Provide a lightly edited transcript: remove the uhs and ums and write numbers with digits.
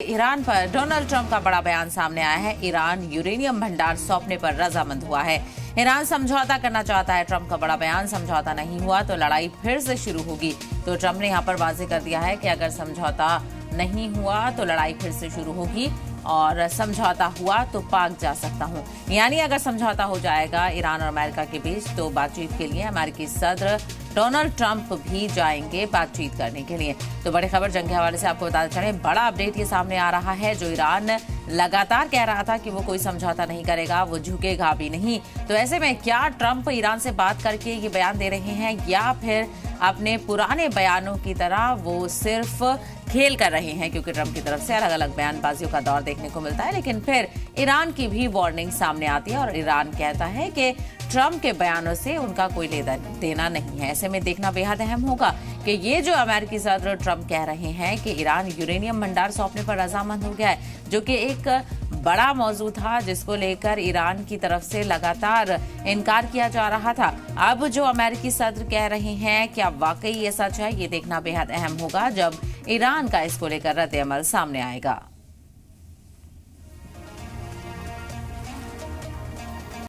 Iran पर Donald Trump का बड़ा बयान सामने आया है। ईरान यूरेनियम भंडार सौंपने पर रजामंद हुआ है। ईरान समझौता करना चाहता है। ट्रंप का बड़ा बयान, समझौता नहीं हुआ तो लड़ाई फिर से शुरू होगी। तो ट्रंप ने यहाँ पर वाजे कर दिया है कि अगर समझौता नहीं हुआ तो लड़ाई फिर से शुरू होगी और समझौता हुआ तो पाक जा सकता हूं। यानी अगर समझौता हो जाएगा ईरान और अमेरिका के बीच तो बातचीत के लिए अमेरिकी सदर डोनाल्ड ट्रंप भी जाएंगे बातचीत करने के लिए। तो बड़ी खबर जंग के हवाले से आपको बताते चलें, बड़ा अपडेट ये सामने आ रहा है। जो ईरान लगातार कह रहा था कि वो कोई समझौता नहीं करेगा, वो झुकेगा भी नहीं, तो ऐसे में क्या ट्रंप ईरान से बात करके ये बयान दे रहे हैं या फिर अपने पुराने बयानों की तरह वो सिर्फ खेल कर रहे हैं? क्योंकि ट्रंप की तरफ से अलग अलग बयानबाजियों का दौर देखने को मिलता है, लेकिन फिर ईरान की भी वार्निंग सामने आती है और ईरान कहता है कि ट्रंप के बयानों से उनका कोई लेना देना नहीं है। ऐसे में देखना बेहद अहम होगा कि ये जो अमेरिकी सदर ट्रंप कह रहे हैं कि ईरान यूरेनियम भंडार सौंपने पर रजामंद हो गया है, जो कि एक बड़ा मौजू था जिसको लेकर ईरान की तरफ से लगातार इनकार किया जा रहा था। अब जो अमेरिकी सदर कह रहे हैं क्या वाकई ये सच है, ये देखना बेहद अहम होगा जब ईरान का इसको लेकर रद्द अमल सामने आएगा।